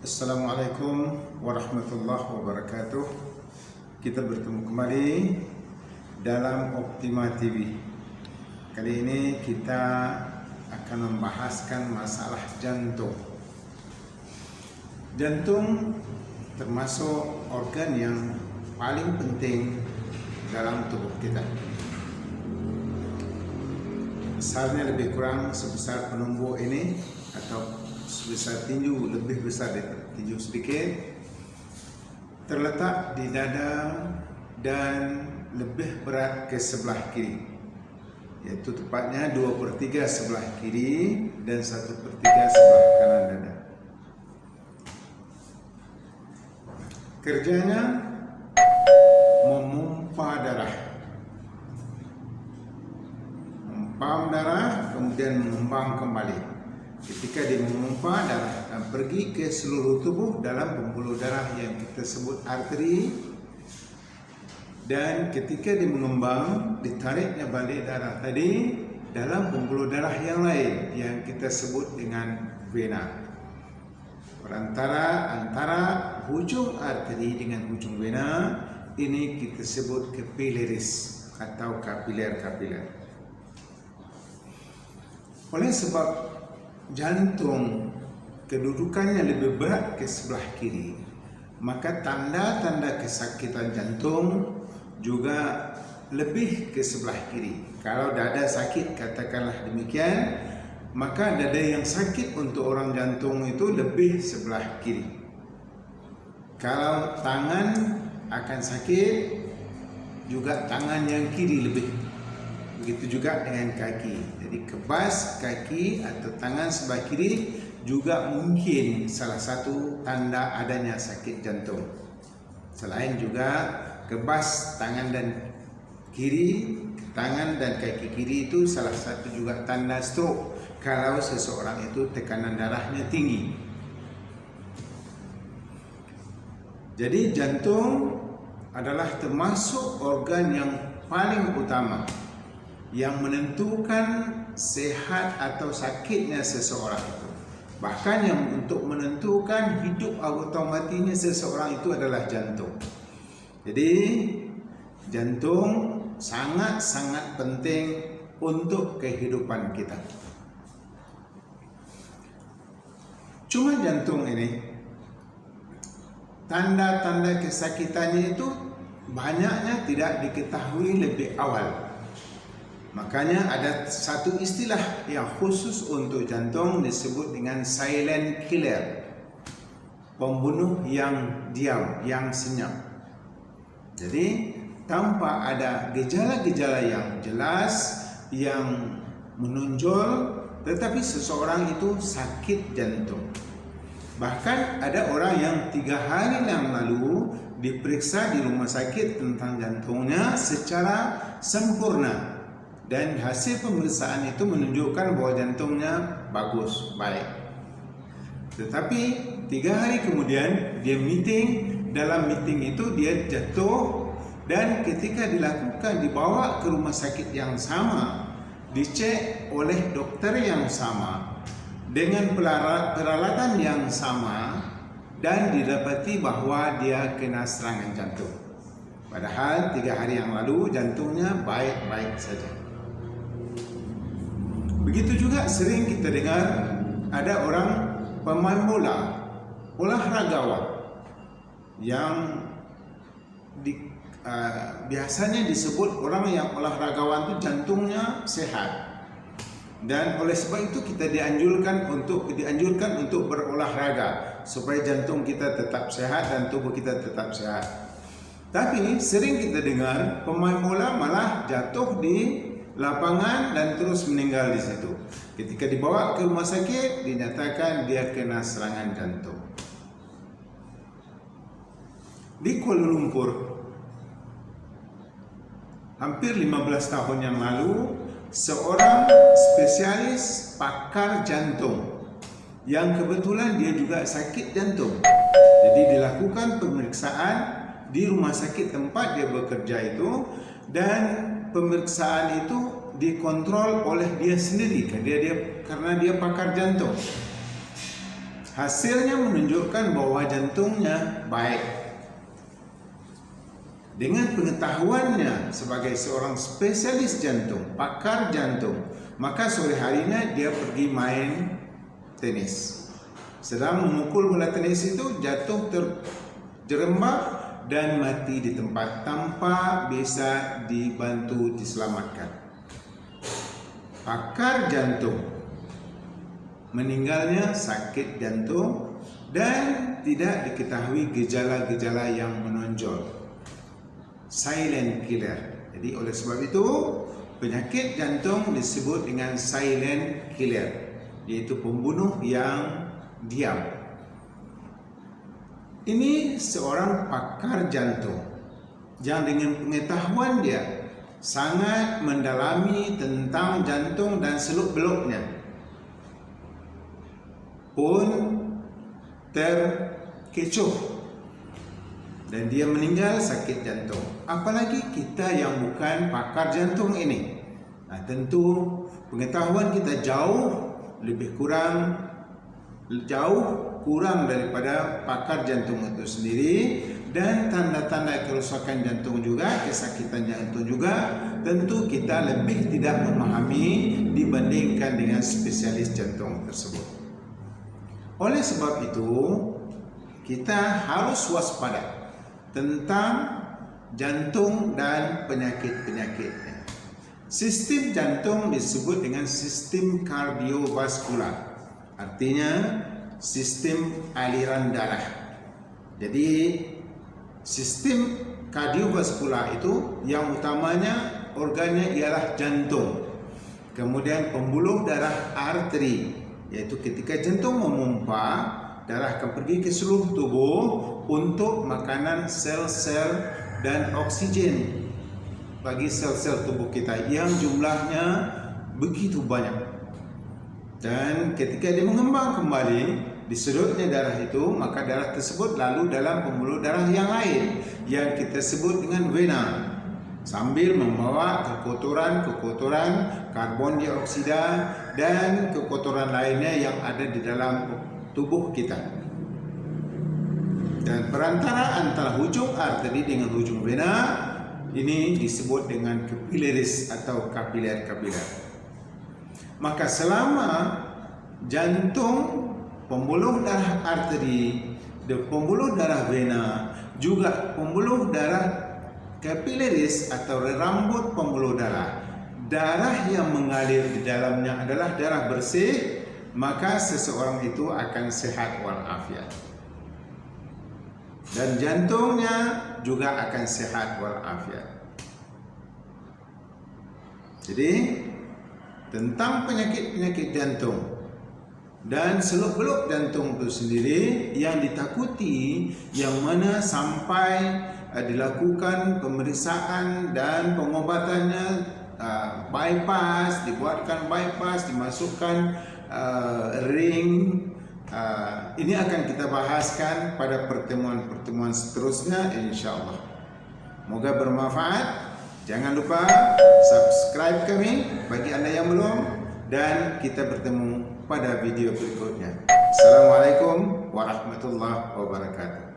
Assalamualaikum warahmatullahi wabarakatuh. Kita bertemu kembali dalam Optima TV. Kali ini kita akan membahaskan masalah jantung. Jantung termasuk organ yang paling penting dalam tubuh kita. Besarnya lebih kurang sebesar penumbuh ini atau sebesar tinju, lebih besar daripada tinju sedikit, terletak di dada dan lebih berat ke sebelah kiri, yaitu tepatnya 2/3 sebelah kiri dan 1/3 sebelah kanan dada. Kerjanya memompa darah, kemudian mengembang kembali. Ketika dia memompa, darah akan pergi ke seluruh tubuh dalam pembuluh darah yang kita sebut arteri, dan ketika dia mengembang, ditariknya balik darah tadi dalam pembuluh darah yang lain yang kita sebut dengan vena. Antara hujung arteri dengan hujung vena ini kita sebut capillaries atau kapiler-kapiler. Oleh sebab jantung kedudukannya lebih berat ke sebelah kiri, maka tanda-tanda kesakitan jantung juga lebih ke sebelah kiri. Kalau dada sakit, katakanlah demikian, maka dada yang sakit untuk orang jantung itu lebih sebelah kiri. Kalau tangan akan sakit, juga tangan yang kiri lebih. Begitu juga dengan kaki. Jadi kebas kaki atau tangan sebelah kiri juga mungkin salah satu tanda adanya sakit jantung. Selain juga kebas tangan dan kaki kiri itu salah satu juga tanda stroke kalau seseorang itu tekanan darahnya tinggi. Jadi jantung adalah termasuk organ yang paling utama yang menentukan sehat atau sakitnya seseorang itu. Bahkan yang untuk menentukan hidup atau matinya seseorang itu adalah jantung. Jadi jantung sangat-sangat penting untuk kehidupan kita. Cuma jantung ini, tanda-tanda kesakitannya itu banyaknya tidak diketahui lebih awal. Makanya ada satu istilah yang khusus untuk jantung disebut dengan silent killer, pembunuh yang diam, yang senyap. Jadi tanpa ada gejala-gejala yang jelas, yang menonjol, tetapi seseorang itu sakit jantung. Bahkan ada orang yang 3 hari yang lalu diperiksa di rumah sakit tentang jantungnya secara sempurna, dan hasil pemeriksaan itu menunjukkan bahwa jantungnya bagus, baik. Tetapi 3 hari kemudian dia dalam meeting itu dia jatuh, dan ketika dibawa ke rumah sakit yang sama, dicek oleh dokter yang sama dengan peralatan yang sama, dan didapati bahwa dia kena serangan jantung. Padahal 3 hari yang lalu jantungnya baik-baik saja. Begitu juga sering kita dengar ada orang pemain bola, olahragawan yang biasanya disebut orang yang olahragawan itu jantungnya sehat. Dan oleh sebab itu kita dianjurkan untuk berolahraga supaya jantung kita tetap sehat dan tubuh kita tetap sehat. Tapi sering kita dengar pemain bola malah jatuh di lapangan dan terus meninggal di situ. Ketika dibawa ke rumah sakit, dinyatakan dia kena serangan jantung. Di Kuala Lumpur, hampir 15 tahun yang lalu, seorang spesialis pakar jantung yang kebetulan dia juga sakit jantung. Jadi dilakukan pemeriksaan di rumah sakit tempat dia bekerja itu, dan pemeriksaan itu dikontrol oleh dia sendiri karena dia pakar jantung. Hasilnya menunjukkan bahwa jantungnya baik. Dengan pengetahuannya sebagai seorang spesialis jantung, pakar jantung, maka sore harinya dia pergi main tenis. Sedang memukul bola tenis itu jatuh terjerembab dan mati di tempat tanpa bisa dibantu diselamatkan. Pakar jantung, meninggalnya sakit jantung dan tidak diketahui gejala-gejala yang menonjol. Silent killer. Jadi oleh sebab itu penyakit jantung disebut dengan silent killer, yaitu pembunuh yang diam. Ini seorang pakar jantung yang dengan pengetahuan dia sangat mendalami tentang jantung dan seluk-beluknya pun terkecoh dan dia meninggal sakit jantung. Apalagi kita yang bukan pakar jantung ini. Tentu pengetahuan kita jauh kurang daripada pakar jantung itu sendiri, dan tanda-tanda kerusakan jantung juga, kesakitan jantung juga, tentu kita lebih tidak memahami dibandingkan dengan spesialis jantung tersebut. Oleh sebab itu, kita harus waspada tentang jantung dan penyakit-penyakitnya. Sistem jantung disebut dengan sistem kardiovaskular, artinya sistem aliran darah. Jadi sistem kardiovaskular itu yang utamanya organnya ialah jantung. Kemudian pembuluh darah arteri, yaitu ketika jantung memompa, darah akan pergi ke seluruh tubuh untuk makanan sel-sel dan oksigen bagi sel-sel tubuh kita yang jumlahnya begitu banyak. Dan ketika dia mengembang kembali di sudutnya darah itu, maka darah tersebut lalu dalam pembuluh darah yang lain yang kita sebut dengan vena, sambil membawa kekotoran karbon dioksida dan kekotoran lainnya yang ada di dalam tubuh kita. Dan perantara antara hujung arteri dengan hujung vena ini disebut dengan capillaries atau kapiler-kapiler. Maka selama jantung, pembuluh darah arteri, pembuluh darah vena, juga pembuluh darah capillaries atau rambut pembuluh darah, darah yang mengalir di dalamnya adalah darah bersih, maka seseorang itu akan sehat walafiat. Dan jantungnya juga akan sehat walafiat. Jadi tentang penyakit-penyakit jantung dan seluk-beluk jantung itu sendiri yang ditakuti, yang mana sampai dilakukan pemeriksaan dan pengobatannya, bypass, dibuatkan bypass, dimasukkan ring. Ini akan kita bahaskan pada pertemuan-pertemuan seterusnya, insyaAllah. Moga bermanfaat. Jangan lupa subscribe kami bagi anda yang belum, dan kita bertemu pada video berikutnya. Assalamualaikum warahmatullahi wabarakatuh.